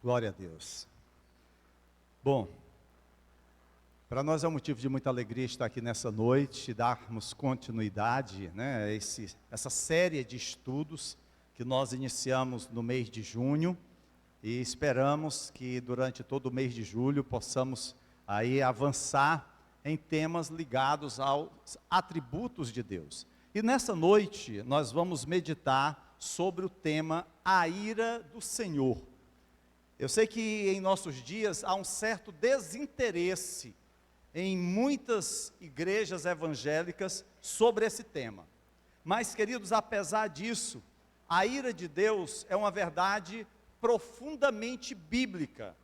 Glória a Deus. Bom, para nós é um motivo de muita alegria estar aqui nessa noite e darmos continuidade, essa série de estudos que nós iniciamos no mês de junho e esperamos que durante todo o mês de julho possamos aí avançar em temas ligados aos atributos de Deus. E nessa noite nós vamos meditar sobre o tema A Ira do Senhor. Eu sei que em nossos dias há um certo desinteresse em muitas igrejas evangélicas sobre esse tema. Mas, queridos, apesar disso, a ira de Deus é uma verdade profundamente bíblica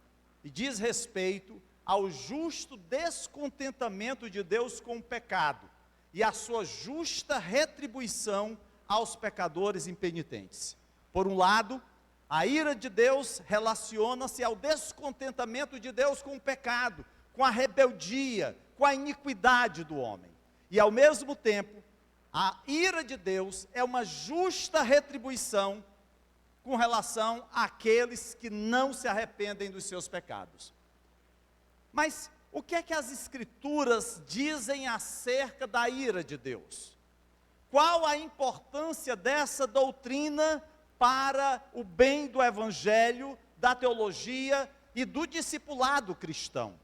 e diz respeito ao justo descontentamento de Deus com o pecado e a sua justa retribuição aos pecadores impenitentes. Por um lado, a ira de Deus relaciona-se ao descontentamento de Deus com o pecado, com a rebeldia, com a iniquidade do homem. E ao mesmo tempo, a ira de Deus é uma justa retribuição com relação àqueles que não se arrependem dos seus pecados. Mas o que é que as Escrituras dizem acerca da ira de Deus? Qual a importância dessa doutrina para o bem do Evangelho, da teologia e do discipulado cristão?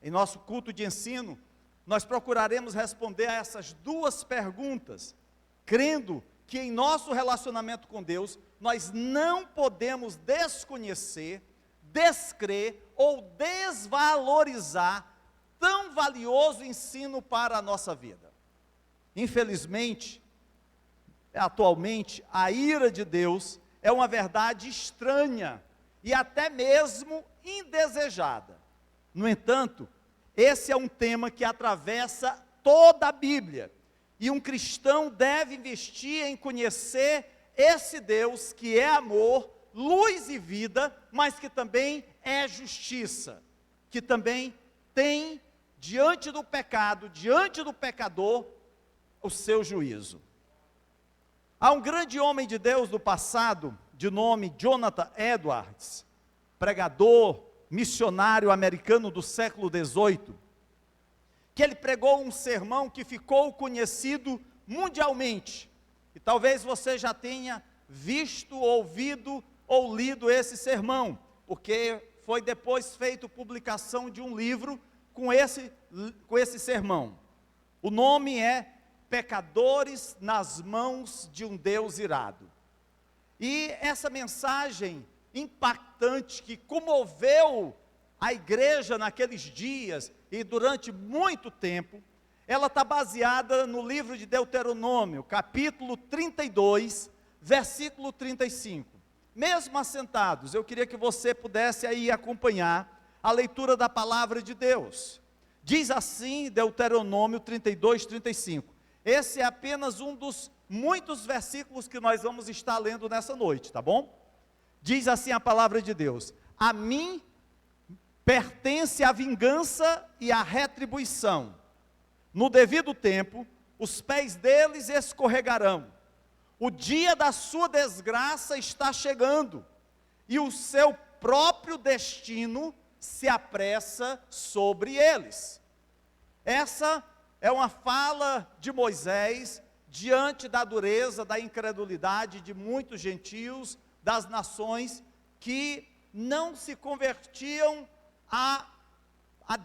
Em nosso culto de ensino, nós procuraremos responder a essas duas perguntas, crendo que em nosso relacionamento com Deus, nós não podemos desconhecer, descrer ou desvalorizar tão valioso ensino para a nossa vida. Infelizmente, atualmente, a ira de Deus é uma verdade estranha e até mesmo indesejada. No entanto, esse é um tema que atravessa toda a Bíblia, e um cristão deve investir em conhecer esse Deus que é amor, luz e vida, mas que também é justiça, que também tem diante do pecado, diante do pecador, o seu juízo. Há um grande homem de Deus do passado, de nome Jonathan Edwards, pregador, missionário americano do século XVIII, que ele pregou um sermão que ficou conhecido mundialmente, e talvez você já tenha visto, ouvido ou lido esse sermão, porque foi depois feita publicação de um livro com esse sermão. O nome é Pecadores nas Mãos de um Deus Irado. E essa mensagem impactante que comoveu a igreja naqueles dias e durante muito tempo, ela está baseada no livro de Deuteronômio, capítulo 32, versículo 35. Mesmo assentados, eu queria que você pudesse aí acompanhar a leitura da palavra de Deus. Diz assim, Deuteronômio 32, 35. Esse é apenas um dos muitos versículos que nós vamos estar lendo nessa noite, tá bom? Diz assim a palavra de Deus: a mim pertence a vingança e a retribuição. No devido tempo, os pés deles escorregarão. O dia da sua desgraça está chegando, e o seu próprio destino se apressa sobre eles. Essa é uma fala de Moisés diante da dureza, da incredulidade de muitos gentios, das nações que não se convertiam a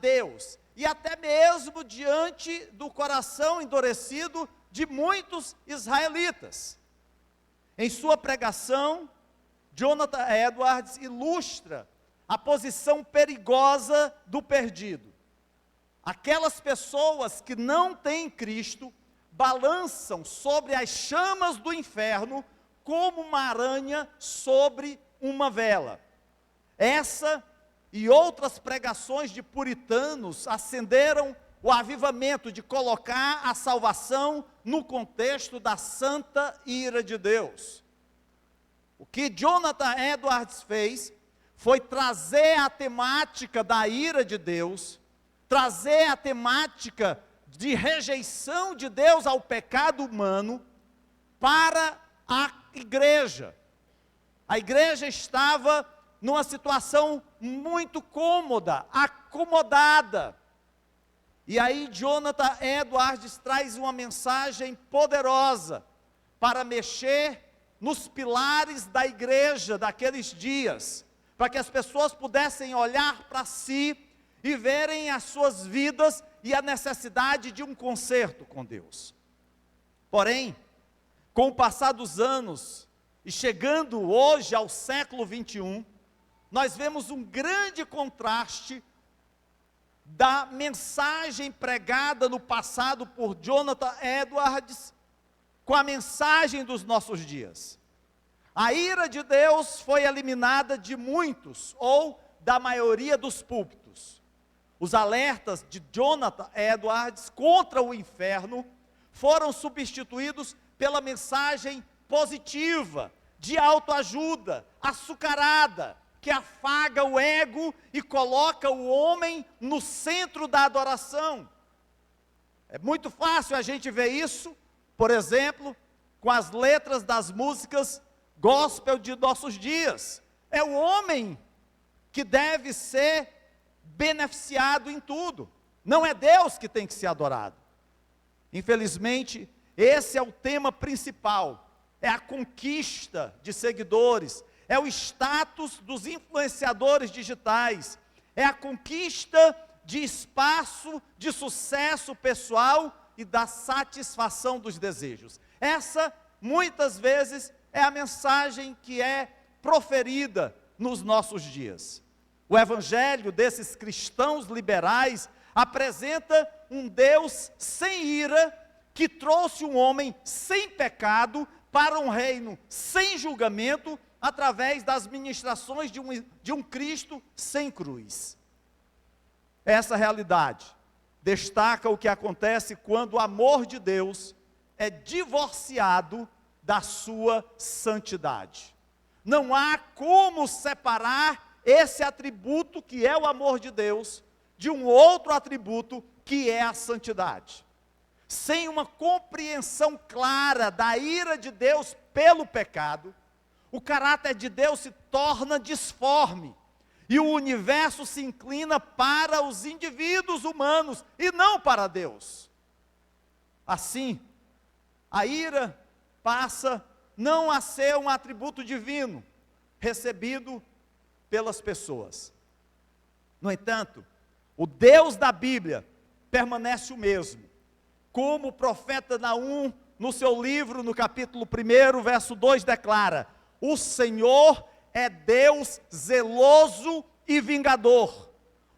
Deus, e até mesmo diante do coração endurecido de muitos israelitas. Em sua pregação, Jonathan Edwards ilustra a posição perigosa do perdido. Aquelas pessoas que não têm Cristo balançam sobre as chamas do inferno como uma aranha sobre uma vela. Essa e outras pregações de puritanos acenderam o avivamento de colocar a salvação no contexto da santa ira de Deus. O que Jonathan Edwards fez foi trazer a temática da ira de Deus, trazer a temática de rejeição de Deus ao pecado humano para a igreja. A igreja estava numa situação muito cômoda, acomodada. E aí Jonathan Edwards traz uma mensagem poderosa para mexer nos pilares da igreja daqueles dias, para que as pessoas pudessem olhar para si e verem as suas vidas e a necessidade de um conserto com Deus. Porém, com o passar dos anos, e chegando hoje ao século 21, nós vemos um grande contraste da mensagem pregada no passado por Jonathan Edwards com a mensagem dos nossos dias. A ira de Deus foi eliminada de muitos, ou da maioria dos púlpitos. Os alertas de Jonathan Edwards contra o inferno foram substituídos pela mensagem positiva, de autoajuda, açucarada, que afaga o ego e coloca o homem no centro da adoração. É muito fácil a gente ver isso, por exemplo, com as letras das músicas gospel de nossos dias. É o homem que deve ser beneficiado em tudo, não é Deus que tem que ser adorado. Infelizmente, esse é o tema principal, é a conquista de seguidores, é o status dos influenciadores digitais, é a conquista de espaço, de sucesso pessoal e da satisfação dos desejos. Essa, muitas vezes, é a mensagem que é proferida nos nossos dias. O evangelho desses cristãos liberais apresenta um Deus sem ira, que trouxe um homem sem pecado para um reino sem julgamento, através das ministrações de um Cristo sem cruz. Essa realidade destaca o que acontece quando o amor de Deus é divorciado da sua santidade. Não há como separar esse atributo que é o amor de Deus de um outro atributo que é a santidade. Sem uma compreensão clara da ira de Deus pelo pecado, o caráter de Deus se torna disforme, e o universo se inclina para os indivíduos humanos, e não para Deus. Assim, a ira passa não a ser um atributo divino, recebido pelas pessoas. No entanto, o Deus da Bíblia permanece o mesmo, como o profeta Naum, no seu livro, no capítulo 1, verso 2, declara: o Senhor é Deus zeloso e vingador.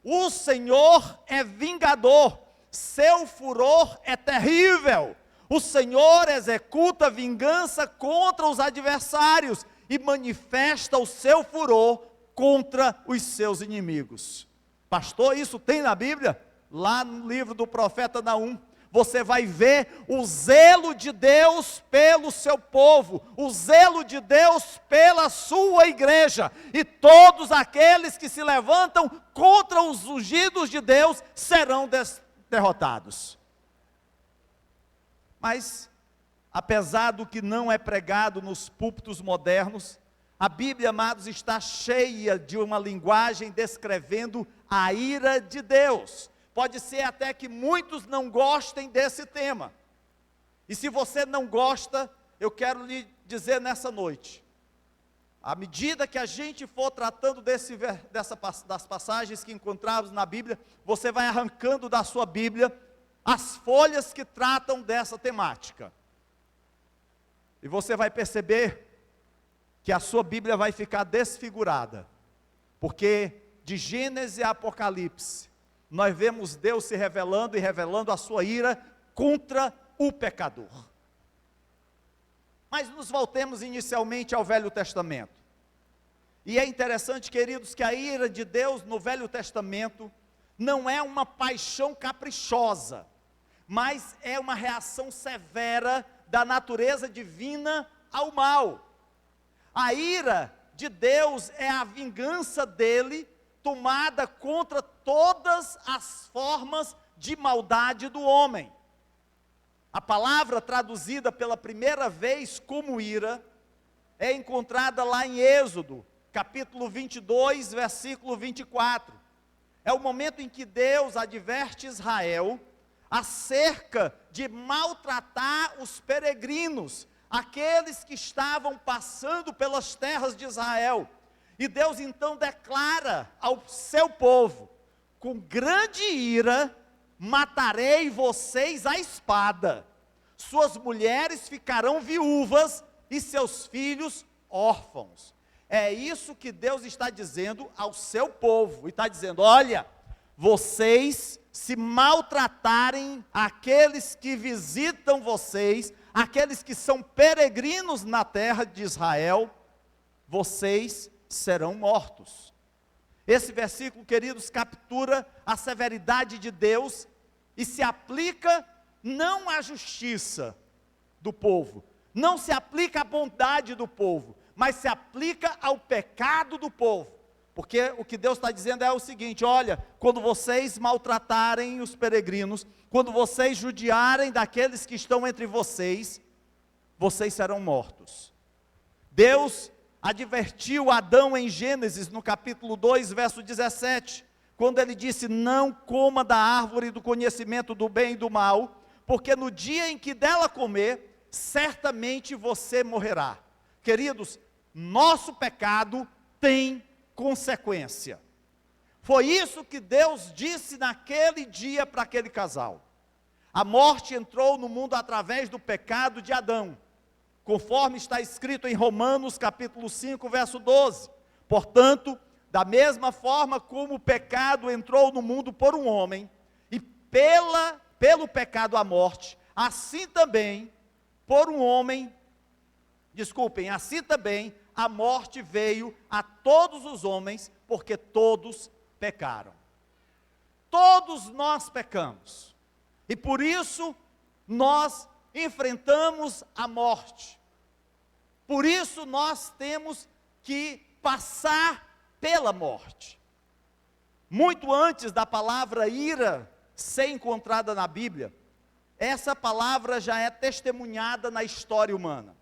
O Senhor é vingador, seu furor é terrível. O Senhor executa vingança contra os adversários e manifesta o seu furor contra os seus inimigos. Pastor, isso tem na Bíblia? Lá no livro do profeta Naum, você vai ver o zelo de Deus pelo seu povo, o zelo de Deus pela sua igreja, e todos aqueles que se levantam contra os ungidos de Deus serão derrotados. Mas, apesar do que não é pregado nos púlpitos modernos, a Bíblia, amados, está cheia de uma linguagem descrevendo a ira de Deus. Pode ser até que muitos não gostem desse tema. E se você não gosta, eu quero lhe dizer nessa noite, à medida que a gente for tratando das passagens que encontramos na Bíblia, você vai arrancando da sua Bíblia as folhas que tratam dessa temática. E você vai perceber que a sua Bíblia vai ficar desfigurada, porque de Gênesis a Apocalipse, nós vemos Deus se revelando e revelando a sua ira contra o pecador. Mas nos voltemos inicialmente ao Velho Testamento. E é interessante, queridos, que a ira de Deus no Velho Testamento não é uma paixão caprichosa, mas é uma reação severa da natureza divina ao mal. A ira de Deus é a vingança dele, tomada contra todas as formas de maldade do homem. A palavra traduzida pela primeira vez como ira, é encontrada lá em Êxodo, capítulo 22, versículo 24. É o momento em que Deus adverte Israel acerca de maltratar os peregrinos, aqueles que estavam passando pelas terras de Israel. E Deus então declara ao seu povo: com grande ira matarei vocês à espada, suas mulheres ficarão viúvas e seus filhos órfãos. É isso que Deus está dizendo ao seu povo, e está dizendo: olha, vocês se maltratarem aqueles que visitam vocês, aqueles que são peregrinos na terra de Israel, vocês serão mortos. Esse versículo, queridos, captura a severidade de Deus e se aplica não à justiça do povo, não se aplica à bondade do povo, mas se aplica ao pecado do povo. Porque o que Deus está dizendo é o seguinte: olha, quando vocês maltratarem os peregrinos, quando vocês judiarem daqueles que estão entre vocês, vocês serão mortos. Deus advertiu Adão em Gênesis, no capítulo 2, verso 17, quando ele disse: não coma da árvore do conhecimento do bem e do mal, porque no dia em que dela comer, certamente você morrerá. Queridos, nosso pecado tem consequência. Foi isso que Deus disse naquele dia para aquele casal. A morte entrou no mundo através do pecado de Adão, conforme está escrito em Romanos capítulo 5, verso 12. Portanto, da mesma forma como o pecado entrou no mundo por um homem, e pelo pecado a morte, assim também a morte veio a todos os homens, porque todos pecaram. Todos nós pecamos, e por isso nós enfrentamos a morte. Por isso nós temos que passar pela morte. Muito antes da palavra ira ser encontrada na Bíblia, essa palavra já é testemunhada na história humana.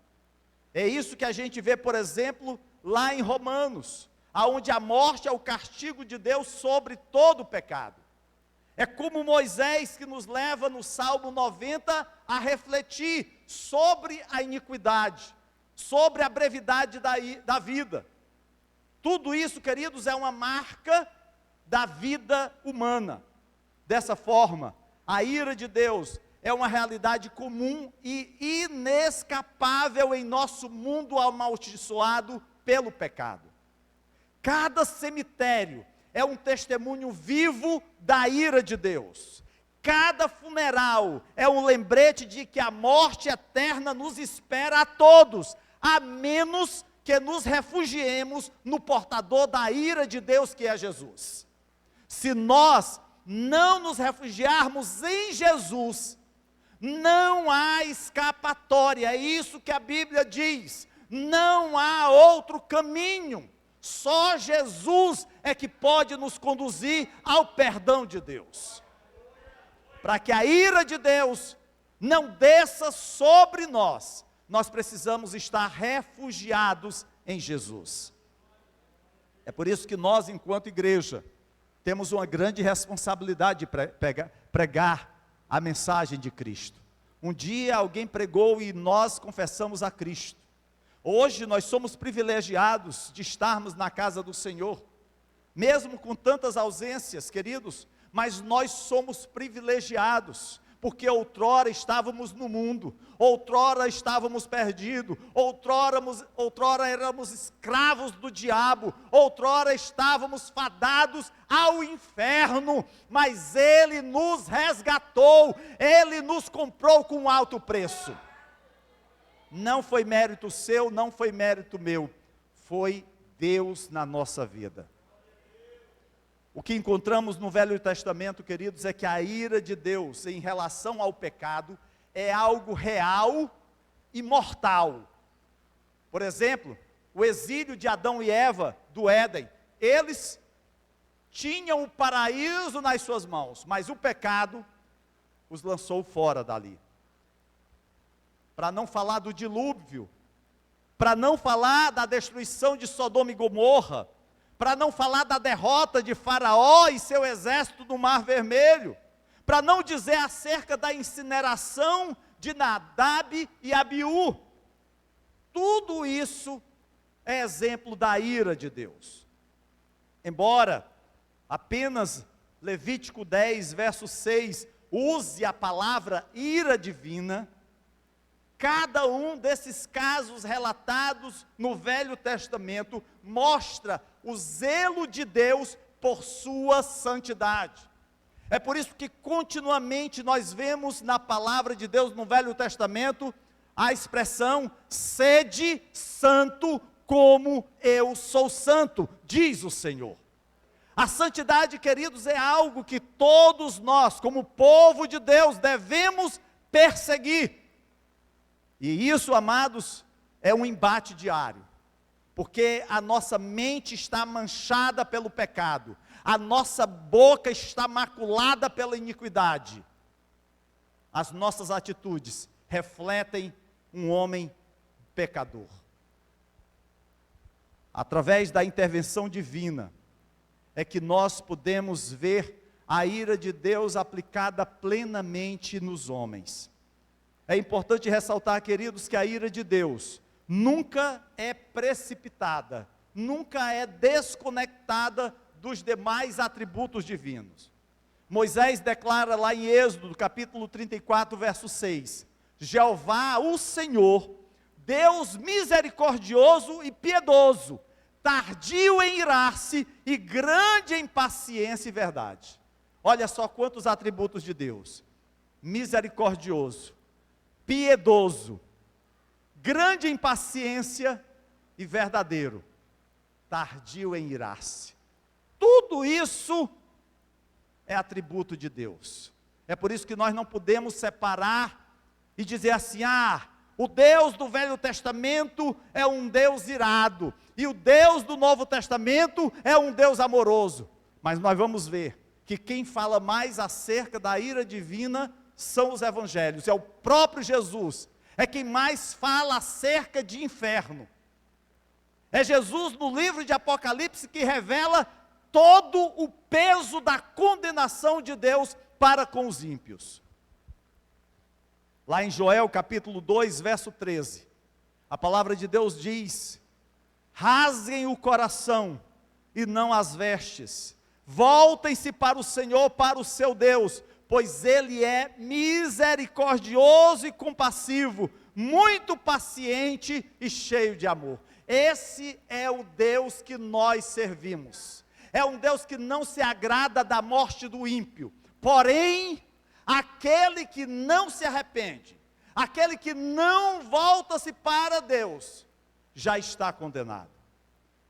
É isso que a gente vê, por exemplo, lá em Romanos, aonde a morte é o castigo de Deus sobre todo o pecado. É como Moisés que nos leva no Salmo 90 a refletir sobre a iniquidade, sobre a brevidade da vida. Tudo isso, queridos, é uma marca da vida humana. Dessa forma, a ira de Deus é uma realidade comum e inescapável em nosso mundo amaldiçoado pelo pecado. Cada cemitério é um testemunho vivo da ira de Deus. Cada funeral é um lembrete de que a morte eterna nos espera a todos, a menos que nos refugiemos no portador da ira de Deus, que é Jesus. Se nós não nos refugiarmos em Jesus, não há escapatória. É isso que a Bíblia diz: não há outro caminho. Só Jesus é que pode nos conduzir ao perdão de Deus. Para que a ira de Deus não desça sobre nós, nós precisamos estar refugiados em Jesus. É por isso que nós, enquanto igreja, temos uma grande responsabilidade de pregar a mensagem de Cristo. Um dia alguém pregou e nós confessamos a Cristo. Hoje nós somos privilegiados de estarmos na casa do Senhor, mesmo com tantas ausências, queridos, mas nós somos privilegiados, porque outrora estávamos no mundo, outrora estávamos perdidos, outrora éramos escravos do diabo, outrora estávamos fadados ao inferno, mas Ele nos resgatou, Ele nos comprou com um alto preço. Não foi mérito seu, não foi mérito meu, foi Deus na nossa vida. O que encontramos no Velho Testamento, queridos, é que a ira de Deus em relação ao pecado é algo real e mortal. Por exemplo, o exílio de Adão e Eva do Éden, eles tinham o paraíso nas suas mãos, mas o pecado os lançou fora dali. Para não falar do dilúvio, para não falar da destruição de Sodoma e Gomorra, para não falar da derrota de Faraó e seu exército no Mar Vermelho, para não dizer acerca da incineração de Nadab e Abiú. Tudo isso é exemplo da ira de Deus. Embora apenas Levítico 10, verso 6, use a palavra ira divina, cada um desses casos relatados no Velho Testamento mostra o zelo de Deus por sua santidade. É por isso que continuamente nós vemos na palavra de Deus no Velho Testamento a expressão: sede santo como eu sou santo, diz o Senhor. A santidade, queridos, é algo que todos nós, como povo de Deus, devemos perseguir. E isso, amados, é um embate diário, porque a nossa mente está manchada pelo pecado, a nossa boca está maculada pela iniquidade. As nossas atitudes refletem um homem pecador. Através da intervenção divina, é que nós podemos ver a ira de Deus aplicada plenamente nos homens. É importante ressaltar, queridos, que a ira de Deus nunca é precipitada, nunca é desconectada dos demais atributos divinos. Moisés declara lá em Êxodo, capítulo 34, verso 6, Jeová, o Senhor, Deus misericordioso e piedoso, tardio em irar-se e grande em paciência e verdade. Olha só quantos atributos de Deus: misericordioso, piedoso, grande em paciência e verdadeiro, tardio em irar-se. Tudo isso é atributo de Deus. É por isso que nós não podemos separar e dizer assim: o Deus do Velho Testamento é um Deus irado, e o Deus do Novo Testamento é um Deus amoroso. Mas nós vamos ver que quem fala mais acerca da ira divina são os evangelhos, é o próprio Jesus, é quem mais fala acerca de inferno. É Jesus no livro de Apocalipse que revela todo o peso da condenação de Deus para com os ímpios. Lá em Joel capítulo 2, verso 13, a palavra de Deus diz: rasguem o coração e não as vestes, voltem-se para o Senhor, para o seu Deus, pois Ele é misericordioso e compassivo, muito paciente e cheio de amor. Esse é o Deus que nós servimos. É um Deus que não se agrada da morte do ímpio, porém, aquele que não se arrepende, aquele que não volta-se para Deus, já está condenado.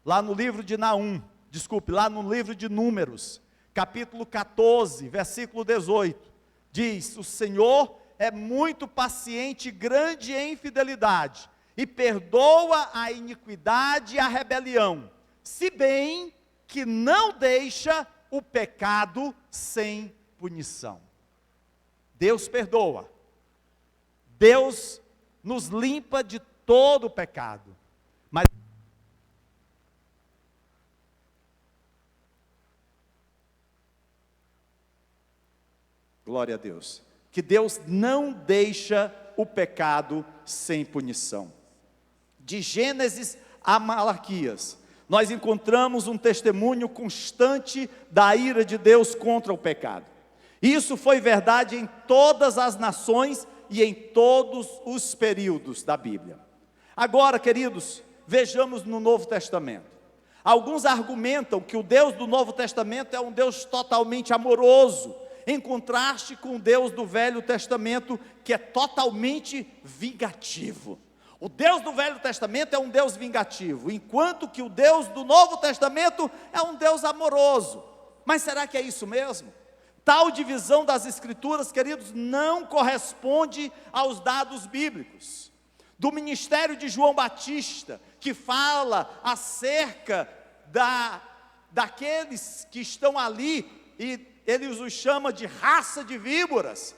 Lá no livro de lá no livro de Números, capítulo 14, versículo 18, diz: o Senhor é muito paciente e grande em fidelidade, e perdoa a iniquidade e a rebelião, se bem que não deixa o pecado sem punição. Deus perdoa, Deus nos limpa de todo o pecado, mas glória a Deus, que Deus não deixa o pecado sem punição. De Gênesis a Malaquias, nós encontramos um testemunho constante da ira de Deus contra o pecado. Isso foi verdade em todas as nações e em todos os períodos da Bíblia. Agora, queridos, vejamos no Novo Testamento. Alguns argumentam que o Deus do Novo Testamento é um Deus totalmente amoroso, em contraste com o Deus do Velho Testamento, que é totalmente vingativo. O Deus do Velho Testamento é um Deus vingativo, enquanto que o Deus do Novo Testamento é um Deus amoroso. Mas será que é isso mesmo? Tal divisão das Escrituras, queridos, não corresponde aos dados bíblicos. Do ministério de João Batista, que fala acerca daqueles que estão ali, e ele os chama de raça de víboras,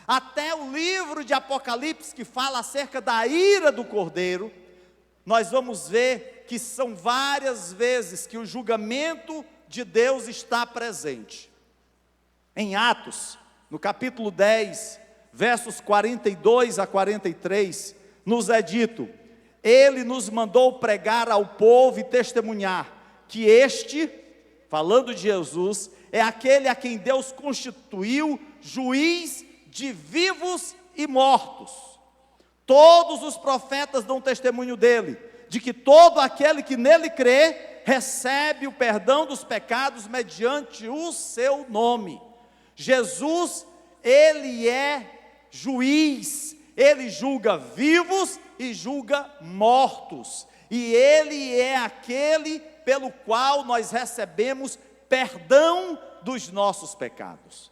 até o livro de Apocalipse, que fala acerca da ira do Cordeiro, nós vamos ver que são várias vezes que o julgamento de Deus está presente. Em Atos, no capítulo 10, versos 42 a 43, nos é dito: Ele nos mandou pregar ao povo e testemunhar que este, falando de Jesus, é aquele a quem Deus constituiu juiz de vivos e mortos. Todos os profetas dão testemunho dele, de que todo aquele que nele crê, recebe o perdão dos pecados mediante o seu nome. Jesus, ele é juiz, ele julga vivos e julga mortos, e ele é aquele pelo qual nós recebemos perdão dos nossos pecados.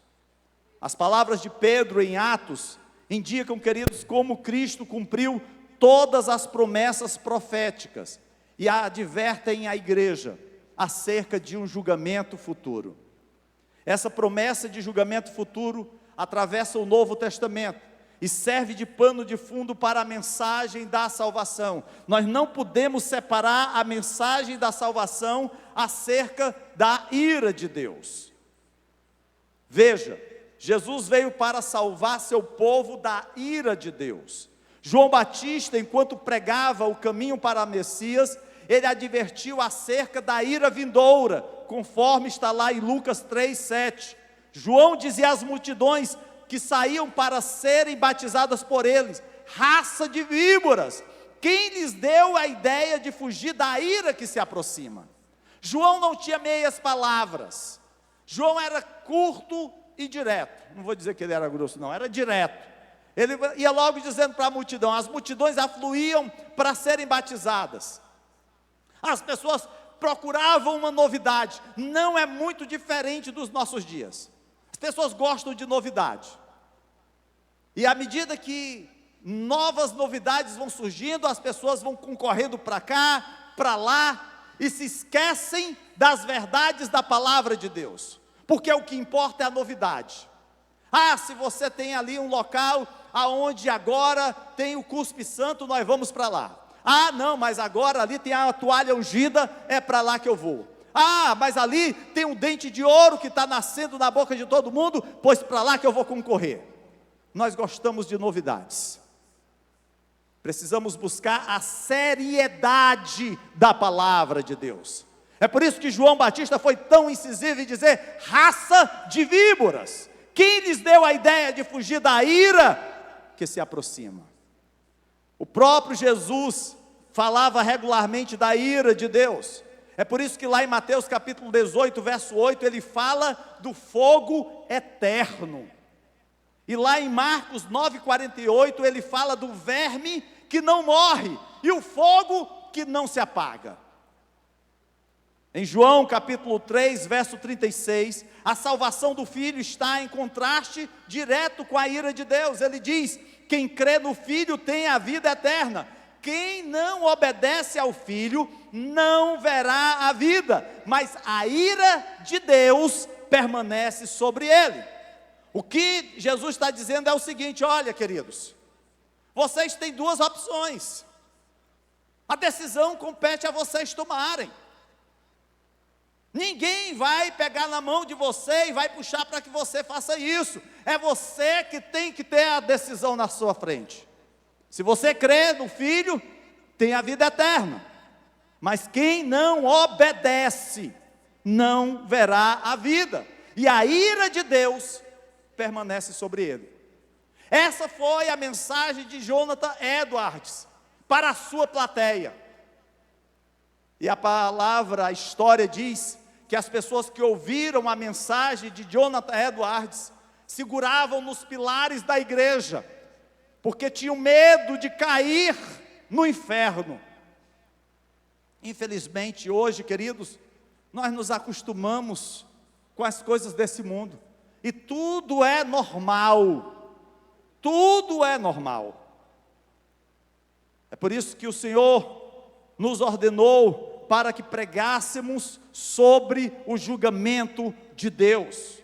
As palavras de Pedro em Atos indicam, queridos, como Cristo cumpriu todas as promessas proféticas e advertem a igreja acerca de um julgamento futuro. Essa promessa de julgamento futuro atravessa o Novo Testamento e serve de pano de fundo para a mensagem da salvação. Nós não podemos separar a mensagem da salvação acerca da ira de Deus. Veja, Jesus veio para salvar seu povo da ira de Deus. João Batista, enquanto pregava o caminho para Messias, ele advertiu acerca da ira vindoura, conforme está lá em Lucas 3:7. João dizia às multidões que saíam para serem batizadas por eles: raça de víboras, quem lhes deu a ideia de fugir da ira que se aproxima? João não tinha meias palavras, João era curto e direto. Não vou dizer que ele era grosso, não, era direto. Ele ia logo dizendo para a multidão, as multidões afluíam para serem batizadas. As pessoas procuravam uma novidade, não é muito diferente dos nossos dias. As pessoas gostam de novidade. E à medida que novas novidades vão surgindo, as pessoas vão concorrendo para cá, para lá, e se esquecem das verdades da palavra de Deus. Porque o que importa é a novidade. Ah, se você tem ali um local aonde agora tem o cuspe santo, nós vamos para lá. Ah, não, mas agora ali tem a toalha ungida, é para lá que eu vou. Ah, mas ali tem um dente de ouro que está nascendo na boca de todo mundo, pois para lá que eu vou concorrer. Nós gostamos de novidades. Precisamos buscar a seriedade da palavra de Deus. É por isso que João Batista foi tão incisivo em dizer: raça de víboras, quem lhes deu a ideia de fugir da ira que se aproxima? O próprio Jesus falava regularmente da ira de Deus. É por isso que lá em Mateus capítulo 18, verso 8, ele fala do fogo eterno. E lá em Marcos 9,48, ele fala do verme que não morre e o fogo que não se apaga. Em João capítulo 3, verso 36, a salvação do Filho está em contraste direto com a ira de Deus. Ele diz: quem crê no Filho tem a vida eterna. Quem não obedece ao Filho não verá a vida, mas a ira de Deus permanece sobre ele. O que Jesus está dizendo é o seguinte: olha, queridos, vocês têm duas opções. A decisão compete a vocês tomarem. Ninguém vai pegar na mão de você e vai puxar para que você faça isso. É você que tem que ter a decisão na sua frente. Se você crê no Filho, tem a vida eterna. Mas quem não obedece, não verá a vida. E a ira de Deus permanece sobre ele. Essa foi a mensagem de Jonathan Edwards para a sua plateia. E a palavra, a história diz que as pessoas que ouviram a mensagem de Jonathan Edwards seguravam nos pilares da igreja, porque tinham medo de cair no inferno. Infelizmente hoje, queridos, nós nos acostumamos com as coisas desse mundo, e tudo é normal, tudo é normal. É por isso que o Senhor nos ordenou para que pregássemos sobre o julgamento de Deus.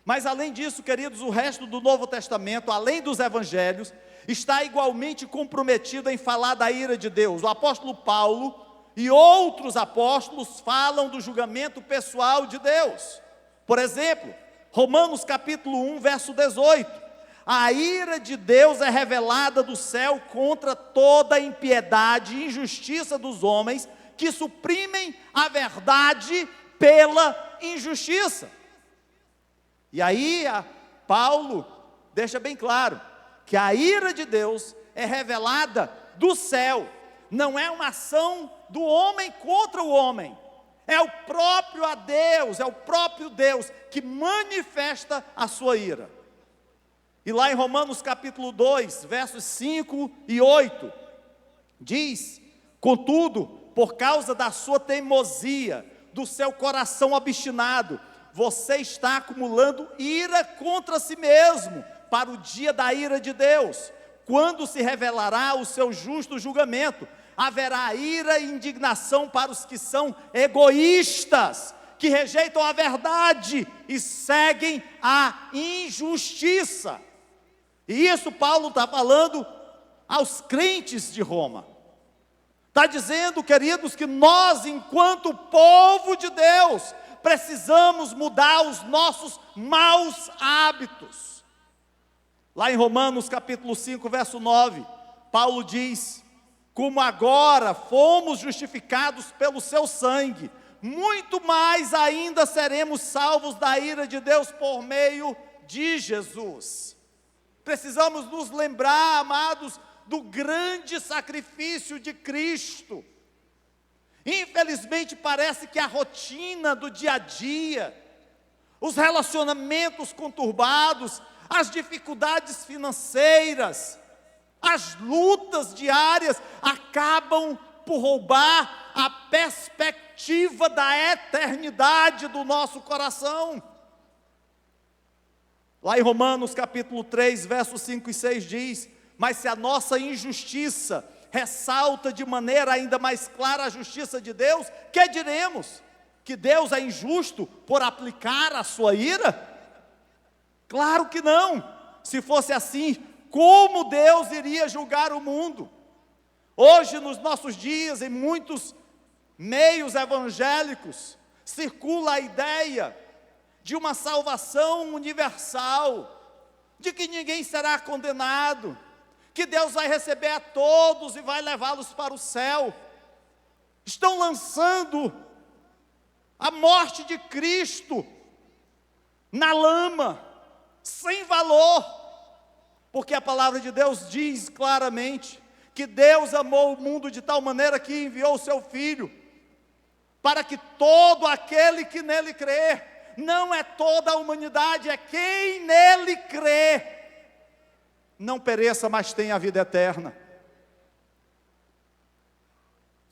Mas além disso, queridos, o resto do Novo Testamento, além dos evangelhos, está igualmente comprometido em falar da ira de Deus. O apóstolo Paulo e outros apóstolos falam do julgamento pessoal de Deus. Por exemplo, Romanos capítulo 1, verso 18. A ira de Deus é revelada do céu contra toda a impiedade e injustiça dos homens que suprimem a verdade pela injustiça. E aí Paulo deixa bem claro que a ira de Deus é revelada do céu, não é uma ação do homem contra o homem, é o próprio Deus que manifesta a sua ira. E lá em Romanos capítulo 2, versos 5 e 8, diz: contudo, por causa da sua teimosia, do seu coração obstinado, você está acumulando ira contra si mesmo, para o dia da ira de Deus, quando se revelará o seu justo julgamento. Haverá ira e indignação para os que são egoístas, que rejeitam a verdade e seguem a injustiça. E isso Paulo está falando aos crentes de Roma. Está dizendo, queridos, que nós, enquanto povo de Deus, precisamos mudar os nossos maus hábitos. Lá em Romanos capítulo 5, verso 9, Paulo diz: como agora fomos justificados pelo seu sangue, muito mais ainda seremos salvos da ira de Deus por meio de Jesus. Precisamos nos lembrar, amados, do grande sacrifício de Cristo. Infelizmente parece que a rotina do dia a dia, os relacionamentos conturbados, as dificuldades financeiras, as lutas diárias acabam por roubar a perspectiva da eternidade do nosso coração. Lá em Romanos capítulo 3, versos 5 e 6 diz: mas se a nossa injustiça ressalta de maneira ainda mais clara a justiça de Deus, que diremos? Que Deus é injusto por aplicar a sua ira? Claro que não. Se fosse assim, como Deus iria julgar o mundo? Hoje, nos nossos dias, em muitos meios evangélicos, circula a ideia de uma salvação universal, de que ninguém será condenado, que Deus vai receber a todos e vai levá-los para o céu. Estão lançando a morte de Cristo na lama, sem valor, porque a palavra de Deus diz claramente que Deus amou o mundo de tal maneira que enviou o seu Filho, para que todo aquele que nele crê, não é toda a humanidade, é quem nele crê, não pereça, mas tenha a vida eterna.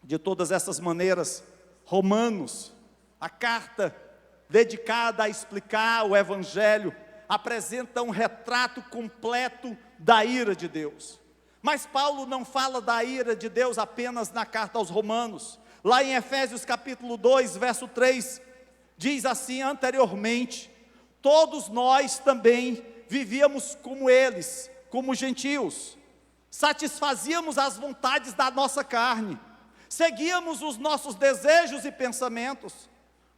De todas essas maneiras, Romanos, a carta dedicada a explicar o Evangelho, apresenta um retrato completo da ira de Deus. Mas Paulo não fala da ira de Deus apenas na carta aos Romanos. Lá em Efésios capítulo 2, verso 3, diz assim: anteriormente, todos nós também vivíamos como eles, como gentios, satisfazíamos as vontades da nossa carne, seguíamos os nossos desejos e pensamentos,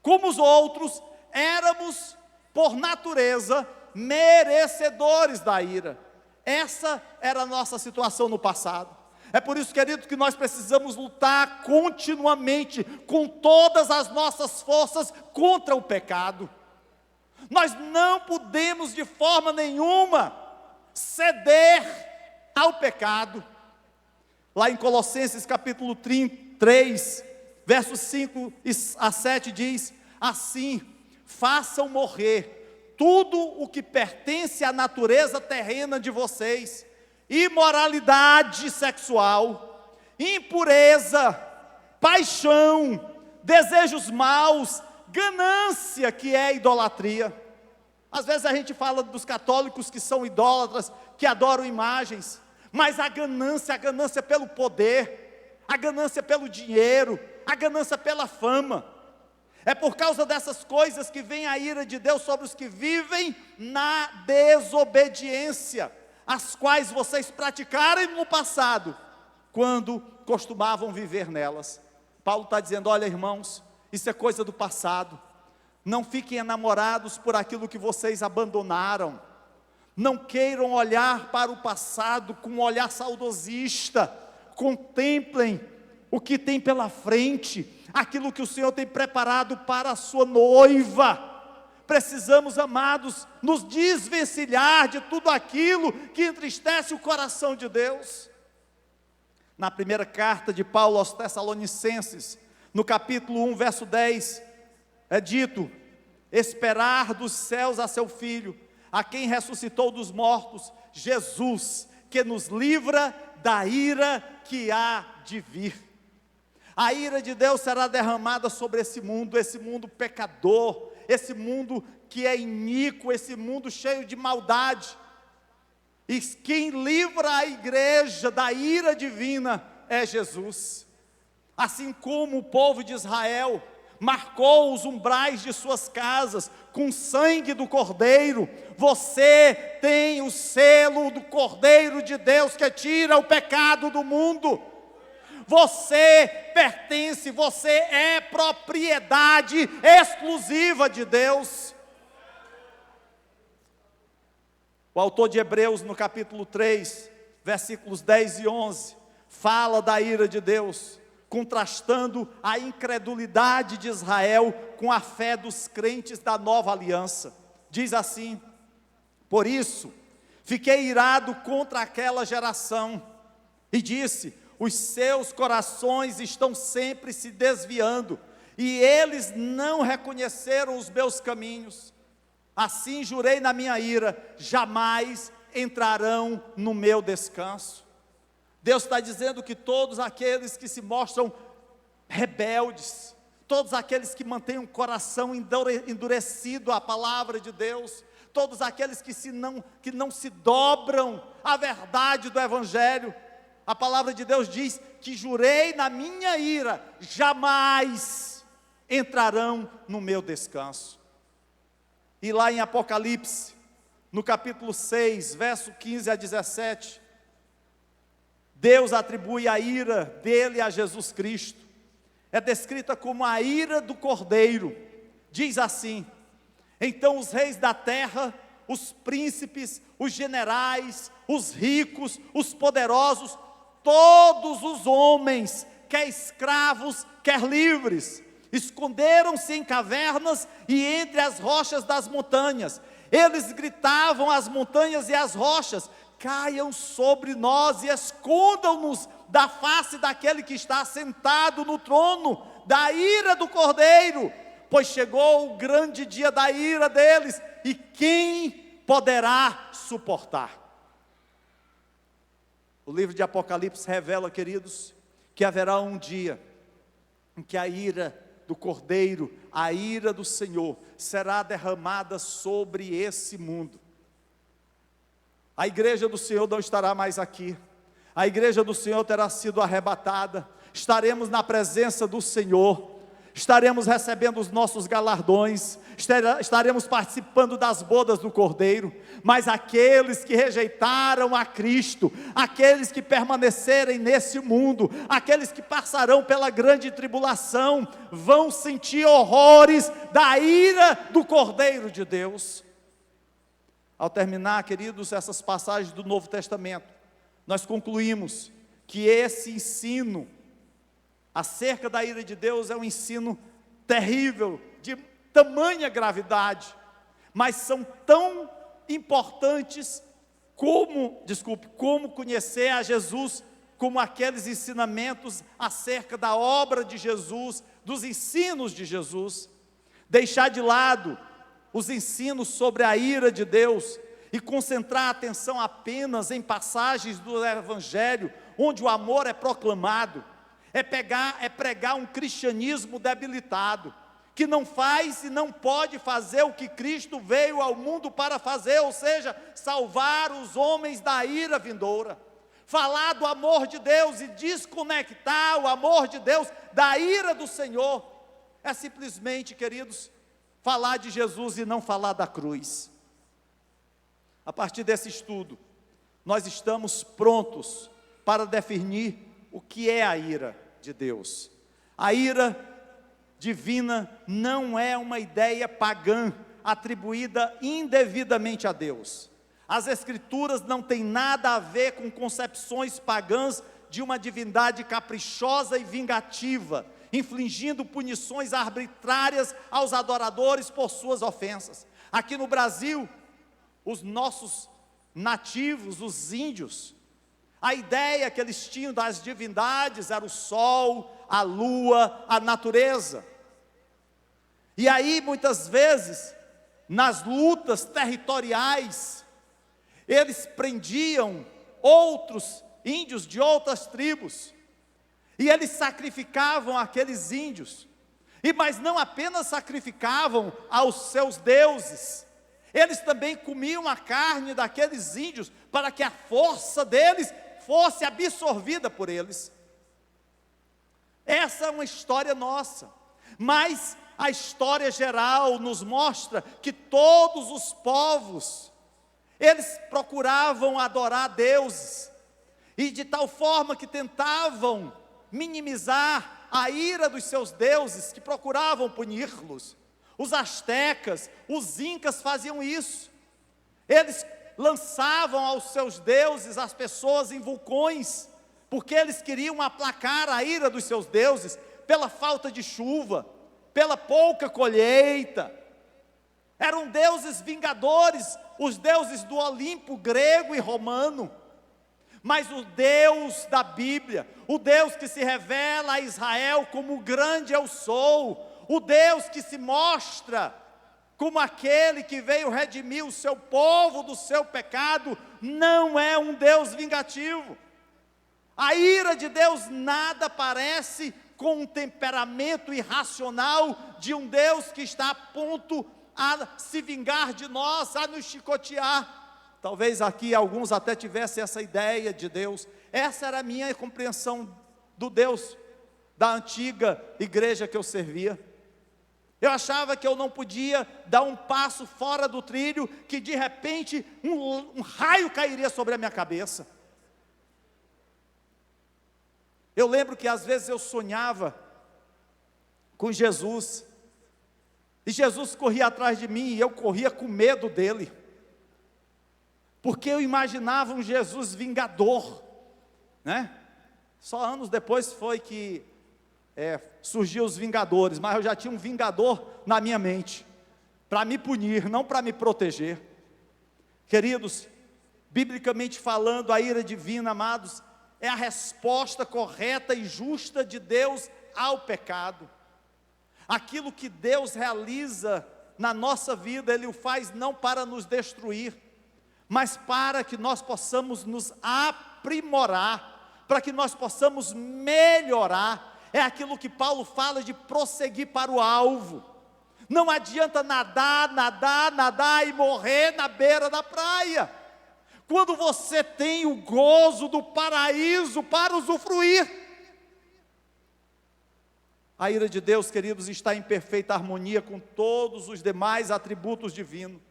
como os outros, éramos, por natureza, merecedores da ira. Essa era a nossa situação no passado. É por isso, querido, que nós precisamos lutar continuamente, com todas as nossas forças, contra o pecado. Nós não podemos de forma nenhuma ceder ao pecado. Lá em Colossenses capítulo 3, versos 5 a 7 diz: assim, façam morrer tudo o que pertence à natureza terrena de vocês: imoralidade sexual, impureza, paixão, desejos maus, ganância, que é idolatria. Às vezes a gente fala dos católicos que são idólatras, que adoram imagens, mas a ganância pelo poder, a ganância pelo dinheiro, a ganância pela fama. É por causa dessas coisas que vem a ira de Deus sobre os que vivem na desobediência. as quais vocês praticaram no passado, quando costumavam viver nelas. Paulo está dizendo: olha, irmãos, isso é coisa do passado. Não fiquem enamorados por aquilo que vocês abandonaram. Não queiram olhar para o passado com um olhar saudosista. Contemplem o que tem pela frente, aquilo que o Senhor tem preparado para a sua noiva. Precisamos, amados, nos desvencilhar de tudo aquilo que entristece o coração de Deus. Na primeira carta de Paulo aos Tessalonicenses, no capítulo 1, verso 10, é dito: esperar dos céus a seu Filho, a quem ressuscitou dos mortos, Jesus, que nos livra da ira que há de vir. A ira de Deus será derramada sobre esse mundo pecador, esse mundo que é iníquo, esse mundo cheio de maldade. E quem livra a igreja da ira divina é Jesus. Assim como o povo de Israel marcou os umbrais de suas casas com sangue do Cordeiro, você tem o selo do Cordeiro de Deus que tira o pecado do mundo. Você pertence, você é propriedade exclusiva de Deus. O autor de Hebreus, no capítulo 3, versículos 10 e 11, fala da ira de Deus, contrastando a incredulidade de Israel com a fé dos crentes da nova aliança. Diz assim: por isso, fiquei irado contra aquela geração, e disse: os seus corações estão sempre se desviando, e eles não reconheceram os meus caminhos. Assim jurei na minha ira: jamais entrarão no meu descanso. Deus está dizendo que todos aqueles que se mostram rebeldes, todos aqueles que mantêm um coração endurecido à palavra de Deus, todos aqueles que não se dobram à verdade do Evangelho, a palavra de Deus diz que jurei na minha ira: jamais entrarão no meu descanso. E lá em Apocalipse, no capítulo 6, verso 15 a 17, Deus atribui a ira dele a Jesus Cristo. É descrita como a ira do Cordeiro. Diz assim: então os reis da terra, os príncipes, os generais, os ricos, os poderosos, todos os homens, quer escravos, quer livres, esconderam-se em cavernas e entre as rochas das montanhas. Eles gritavam às montanhas e às rochas: caiam sobre nós e escondam-nos da face daquele que está sentado no trono, da ira do Cordeiro, pois chegou o grande dia da ira deles, e quem poderá suportar? O livro de Apocalipse revela, queridos, que haverá um dia em que a ira do Cordeiro, a ira do Senhor, será derramada sobre esse mundo. A igreja do Senhor não estará mais aqui. A igreja do Senhor terá sido arrebatada. Estaremos na presença do Senhor. Estaremos recebendo os nossos galardões, estaremos participando das bodas do Cordeiro. Mas aqueles que rejeitaram a Cristo, aqueles que permanecerem nesse mundo, aqueles que passarão pela grande tribulação, vão sentir horrores da ira do Cordeiro de Deus. Ao terminar, queridos, essas passagens do Novo Testamento, nós concluímos que esse ensino acerca da ira de Deus é um ensino terrível, de tamanha gravidade, mas são tão importantes como conhecer a Jesus, como aqueles ensinamentos acerca da obra de Jesus, dos ensinos de Jesus. Deixar de lado os ensinos sobre a ira de Deus e concentrar a atenção apenas em passagens do Evangelho, onde o amor é proclamado, é pregar um cristianismo debilitado, que não faz e não pode fazer o que Cristo veio ao mundo para fazer, ou seja, salvar os homens da ira vindoura. Falar do amor de Deus e desconectar o amor de Deus da ira do Senhor, é simplesmente, queridos, falar de Jesus e não falar da cruz. A partir desse estudo, nós estamos prontos para definir o que é a ira de Deus. A ira divina não é uma ideia pagã, atribuída indevidamente a Deus. As Escrituras não têm nada a ver com concepções pagãs de uma divindade caprichosa e vingativa, infligindo punições arbitrárias aos adoradores por suas ofensas. Aqui no Brasil, os nossos nativos, os índios, a ideia que eles tinham das divindades era o sol, a lua, a natureza. E aí, muitas vezes, nas lutas territoriais, eles prendiam outros índios de outras tribos, e eles sacrificavam aqueles índios, mas não apenas sacrificavam aos seus deuses, eles também comiam a carne daqueles índios, para que a força deles fosse absorvida por eles. Essa é uma história nossa, mas a história geral nos mostra que todos os povos, eles procuravam adorar deuses, e de tal forma que tentavam minimizar a ira dos seus deuses, que procuravam puni-los. Os astecas, os incas faziam isso. Eles lançavam aos seus deuses as pessoas em vulcões, porque eles queriam aplacar a ira dos seus deuses, pela falta de chuva, pela pouca colheita. Eram deuses vingadores, os deuses do Olimpo grego e romano. Mas o Deus da Bíblia, o Deus que se revela a Israel como o grande eu sou, o Deus que se mostra como aquele que veio redimir o seu povo do seu pecado, não é um Deus vingativo. A ira de Deus nada parece com um temperamento irracional de um Deus que está a ponto a se vingar de nós, a nos chicotear. Talvez aqui alguns até tivessem essa ideia de Deus. Essa era a minha compreensão do Deus da antiga igreja que eu servia. Eu achava que eu não podia dar um passo fora do trilho, que de repente um raio cairia sobre a minha cabeça. Eu lembro que às vezes eu sonhava com Jesus, e Jesus corria atrás de mim, e eu corria com medo dele, porque eu imaginava um Jesus vingador, né? Só anos depois foi que surgiu os vingadores, mas eu já tinha um vingador na minha mente, para me punir, não para me proteger. Queridos, biblicamente falando, a ira divina, amados, é a resposta correta e justa de Deus ao pecado. Aquilo que Deus realiza na nossa vida, Ele o faz não para nos destruir, mas para que nós possamos nos aprimorar, para que nós possamos melhorar. É aquilo que Paulo fala de prosseguir para o alvo. Não adianta nadar e morrer na beira da praia, quando você tem o gozo do paraíso para usufruir. A ira de Deus, queridos, está em perfeita harmonia com todos os demais atributos divinos.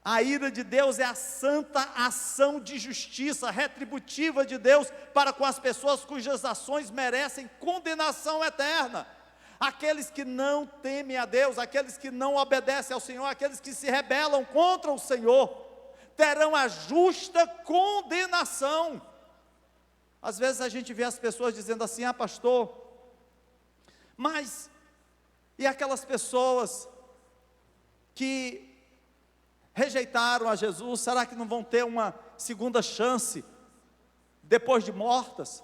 A ira de Deus é a santa ação de justiça retributiva de Deus para com as pessoas cujas ações merecem condenação eterna. Aqueles que não temem a Deus, aqueles que não obedecem ao Senhor, aqueles que se rebelam contra o Senhor, terão a justa condenação. Às vezes a gente vê as pessoas dizendo assim: ah, pastor, mas e aquelas pessoas que rejeitaram a Jesus, será que não vão ter uma segunda chance depois de mortas?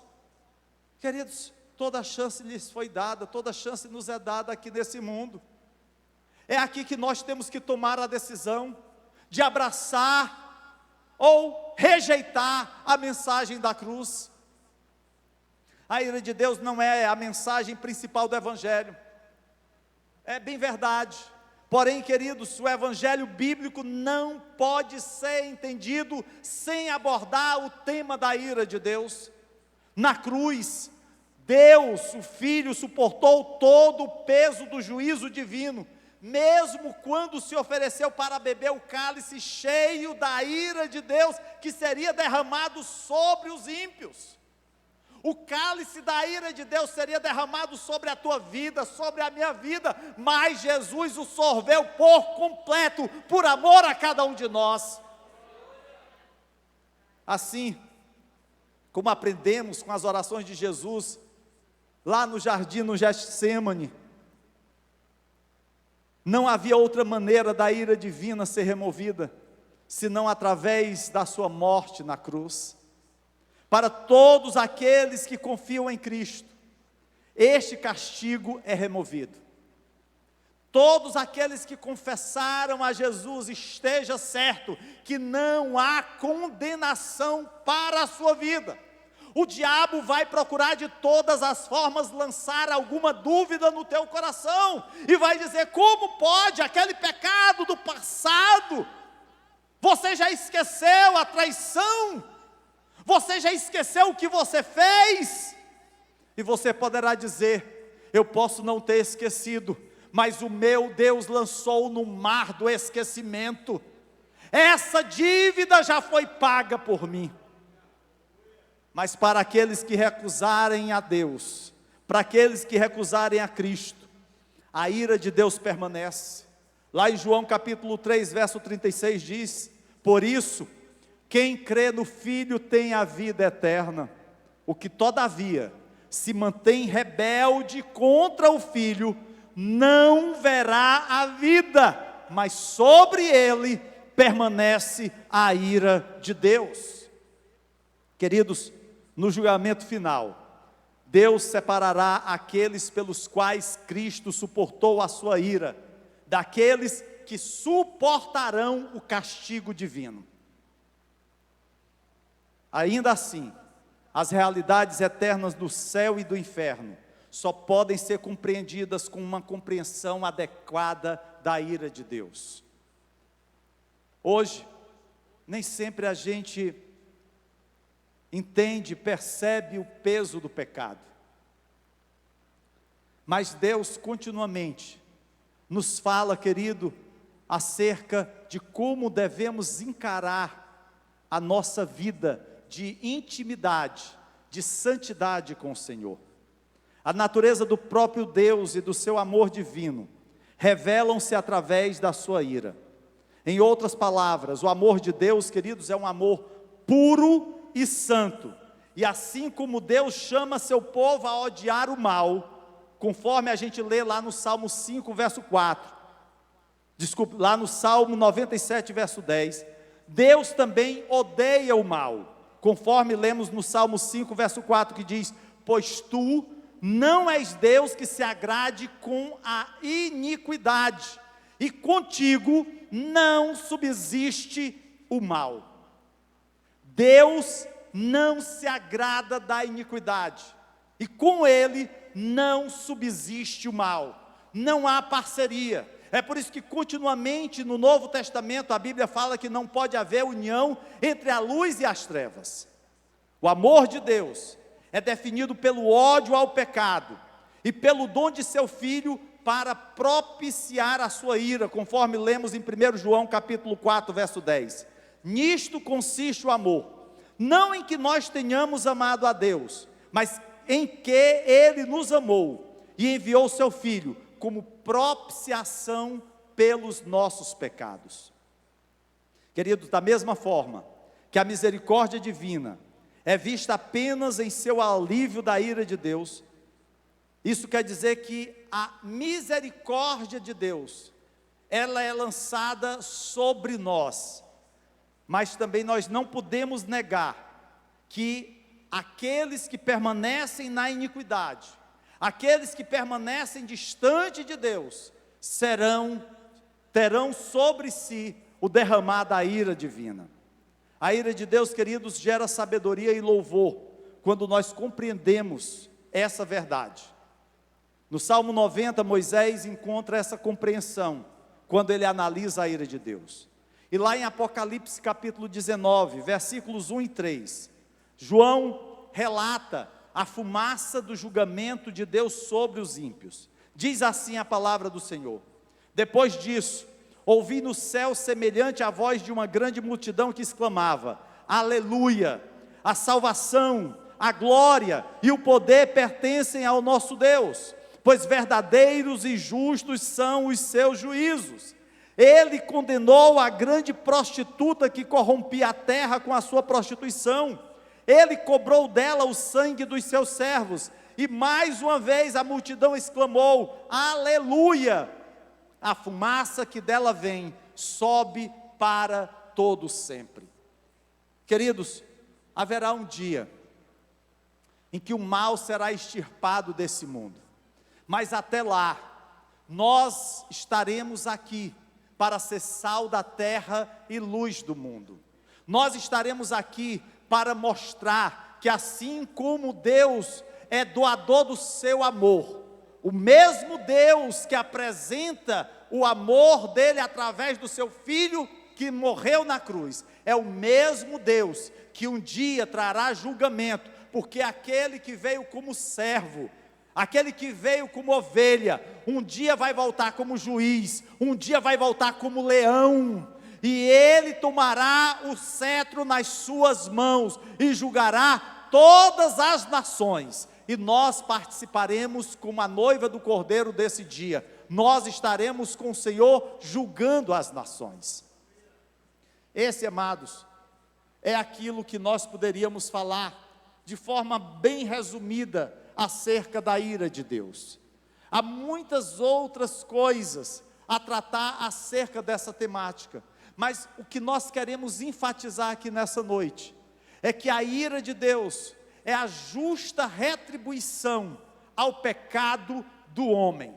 Queridos, toda a chance lhes foi dada, toda a chance nos é dada aqui nesse mundo. É aqui que nós temos que tomar a decisão de abraçar ou rejeitar a mensagem da cruz. A ira de Deus não é a mensagem principal do Evangelho, é bem verdade. Porém, queridos, o Evangelho bíblico não pode ser entendido sem abordar o tema da ira de Deus. Na cruz, Deus, o Filho, suportou todo o peso do juízo divino, mesmo quando se ofereceu para beber o cálice cheio da ira de Deus, que seria derramado sobre os ímpios. O cálice da ira de Deus seria derramado sobre a tua vida, sobre a minha vida, mas Jesus o sorveu por completo, por amor a cada um de nós. Assim, como aprendemos com as orações de Jesus, lá no jardim, no Getsêmani, não havia outra maneira da ira divina ser removida, senão através da sua morte na cruz. Para todos aqueles que confiam em Cristo, este castigo é removido. Todos aqueles que confessaram a Jesus, esteja certo que não há condenação para a sua vida. O diabo vai procurar de todas as formas lançar alguma dúvida no teu coração, e vai dizer: como pode aquele pecado do passado? Você já esqueceu a traição? Você já esqueceu o que você fez? E você poderá dizer: eu posso não ter esquecido, mas o meu Deus lançou no mar do esquecimento. Essa dívida já foi paga por mim. Mas para aqueles que recusarem a Deus, para aqueles que recusarem a Cristo, a ira de Deus permanece. Lá em João capítulo 3, verso 36 diz: por isso, quem crê no Filho tem a vida eterna. O que todavia se mantém rebelde contra o Filho, não verá a vida, mas sobre ele permanece a ira de Deus. Queridos, no julgamento final, Deus separará aqueles pelos quais Cristo suportou a sua ira, daqueles que suportarão o castigo divino. Ainda assim, as realidades eternas do céu e do inferno só podem ser compreendidas com uma compreensão adequada da ira de Deus. Hoje, nem sempre a gente entende, percebe o peso do pecado. Mas Deus continuamente nos fala, querido, acerca de como devemos encarar a nossa vida de intimidade, de santidade com o Senhor. A natureza do próprio Deus e do seu amor divino revelam-se através da sua ira. Em outras palavras, o amor de Deus, queridos, é um amor puro e santo. E assim como Deus chama seu povo a odiar o mal, conforme a gente lê lá no Salmo 5, verso 4, lá no Salmo 97, verso 10, Deus também odeia o mal, conforme lemos no Salmo 5, verso 4, que diz: pois tu não és Deus que se agrade com a iniquidade, e contigo não subsiste o mal. Deus não se agrada da iniquidade, e com ele não subsiste o mal, não há parceria. É por isso que continuamente no Novo Testamento a Bíblia fala que não pode haver união entre a luz e as trevas. O amor de Deus é definido pelo ódio ao pecado e pelo dom de seu Filho para propiciar a sua ira, conforme lemos em 1 João capítulo 4, verso 10. Nisto consiste o amor, não em que nós tenhamos amado a Deus, mas em que Ele nos amou e enviou seu Filho como propiciação pelos nossos pecados. Queridos, da mesma forma que a misericórdia divina é vista apenas em seu alívio da ira de Deus, isso quer dizer que a misericórdia de Deus, ela é lançada sobre nós, mas também nós não podemos negar que aqueles que permanecem na iniquidade, aqueles que permanecem distante de Deus, terão sobre si o derramar da ira divina. A ira de Deus, queridos, gera sabedoria e louvor, quando nós compreendemos essa verdade. No Salmo 90, Moisés encontra essa compreensão, quando ele analisa a ira de Deus. E lá em Apocalipse capítulo 19, versículos 1 e 3, João relata a fumaça do julgamento de Deus sobre os ímpios. Diz assim a palavra do Senhor: Depois disso, ouvi no céu semelhante à voz de uma grande multidão que exclamava: Aleluia! A salvação, a glória e o poder pertencem ao nosso Deus, pois verdadeiros e justos são os seus juízos. Ele condenou a grande prostituta que corrompia a terra com a sua prostituição. Ele cobrou dela o sangue dos seus servos. E mais uma vez a multidão exclamou: Aleluia! A fumaça que dela vem sobe para todo sempre. Queridos, haverá um dia em que o mal será extirpado desse mundo. Mas até lá, nós estaremos aqui para ser sal da terra e luz do mundo. Nós estaremos aqui para mostrar que assim como Deus é doador do seu amor, o mesmo Deus que apresenta o amor dele através do seu Filho que morreu na cruz, é o mesmo Deus que um dia trará julgamento, porque aquele que veio como servo, aquele que veio como ovelha, um dia vai voltar como juiz, um dia vai voltar como leão, e ele tomará o cetro nas suas mãos, e julgará todas as nações, e nós participaremos como a noiva do Cordeiro desse dia, nós estaremos com o Senhor julgando as nações. Esse, amados, é aquilo que nós poderíamos falar, de forma bem resumida, acerca da ira de Deus. Há muitas outras coisas a tratar acerca dessa temática, mas o que nós queremos enfatizar aqui nessa noite, é que a ira de Deus é a justa retribuição ao pecado do homem.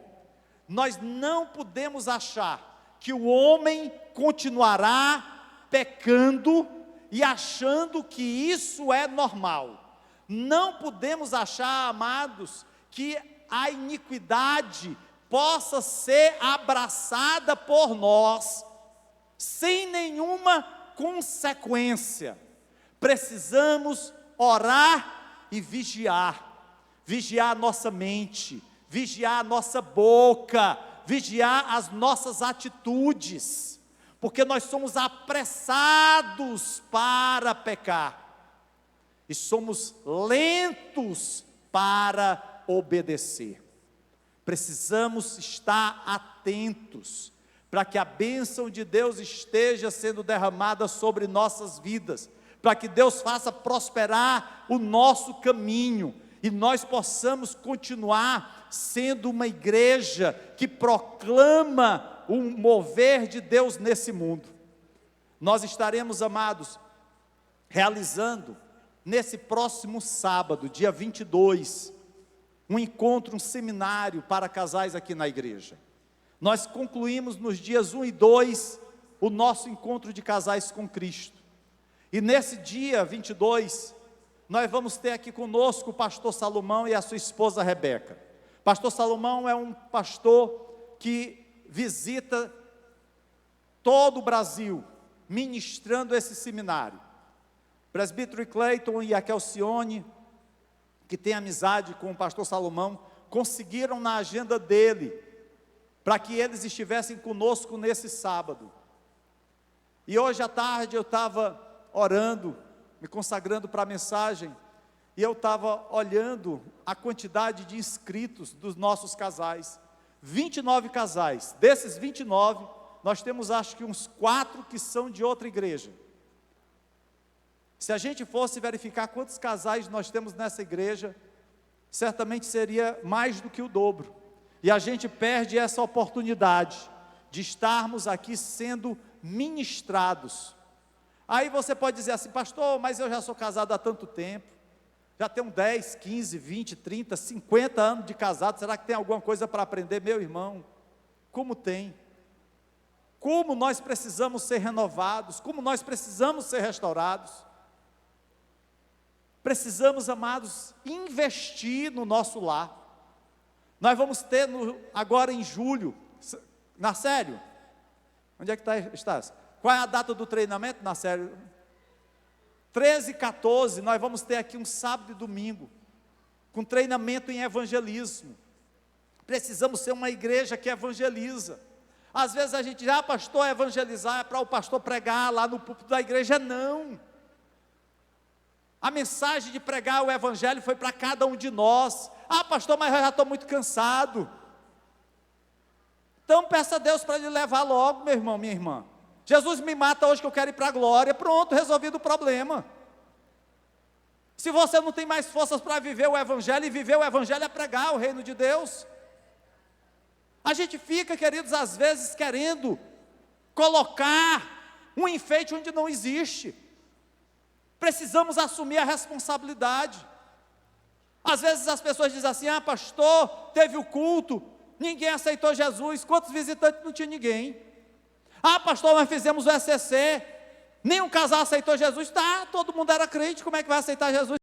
Nós não podemos achar que o homem continuará pecando e achando que isso é normal. Não podemos achar, amados, que a iniquidade possa ser abraçada por nós, sem nenhuma consequência. Precisamos orar e vigiar a nossa mente, vigiar a nossa boca, vigiar as nossas atitudes, porque nós somos apressados para pecar, e somos lentos para obedecer. Precisamos estar atentos, para que a bênção de Deus esteja sendo derramada sobre nossas vidas, para que Deus faça prosperar o nosso caminho, e nós possamos continuar sendo uma igreja que proclama o mover de Deus nesse mundo. Nós estaremos, amados, realizando nesse próximo sábado, dia 22, um encontro, um seminário para casais aqui na igreja. Nós concluímos nos dias 1 e 2 o nosso encontro de casais com Cristo. E nesse dia 22, nós vamos ter aqui conosco o pastor Salomão e a sua esposa Rebeca. Pastor Salomão é um pastor que visita todo o Brasil, ministrando esse seminário. Presbítero Cleiton e a Kelcione, que tem amizade com o pastor Salomão, conseguiram na agenda dele, para que eles estivessem conosco nesse sábado. E hoje à tarde eu estava orando, me consagrando para a mensagem, e eu estava olhando a quantidade de inscritos dos nossos casais, 29 casais, desses 29, nós temos acho que uns 4 que são de outra igreja. Se a gente fosse verificar quantos casais nós temos nessa igreja, certamente seria mais do que o dobro, e a gente perde essa oportunidade de estarmos aqui sendo ministrados. Aí você pode dizer assim: pastor, mas eu já sou casado há tanto tempo, já tenho 10, 15, 20, 30, 50 anos de casado, será que tem alguma coisa para aprender? Meu irmão, como tem? Como nós precisamos ser renovados, como nós precisamos ser restaurados. Precisamos, amados, investir no nosso lar. Nós vamos ter agora em julho, Narcélio, onde é que estás? Qual é a data do treinamento, Narcélio? 13 e 14, nós vamos ter aqui um sábado e domingo, com treinamento em evangelismo. Precisamos ser uma igreja que evangeliza. Às vezes a gente diz, pastor, evangelizar é para o pastor pregar lá no púlpito da igreja. Não. A mensagem de pregar o evangelho foi para cada um de nós. Pastor, mas eu já estou muito cansado. Então peça a Deus para Ele levar logo, meu irmão, minha irmã. Jesus me mata hoje que eu quero ir para a glória. Pronto, resolvido o problema. Se você não tem mais forças para viver o evangelho, e viver o evangelho é pregar o reino de Deus. A gente fica, queridos, às vezes querendo colocar um enfeite onde não existe. Precisamos assumir a responsabilidade. Às vezes as pessoas dizem assim, pastor, teve o culto, ninguém aceitou Jesus. Quantos visitantes? Não tinha ninguém. Pastor, nós fizemos o ECC, nenhum casal aceitou Jesus. Todo mundo era crente, como é que vai aceitar Jesus?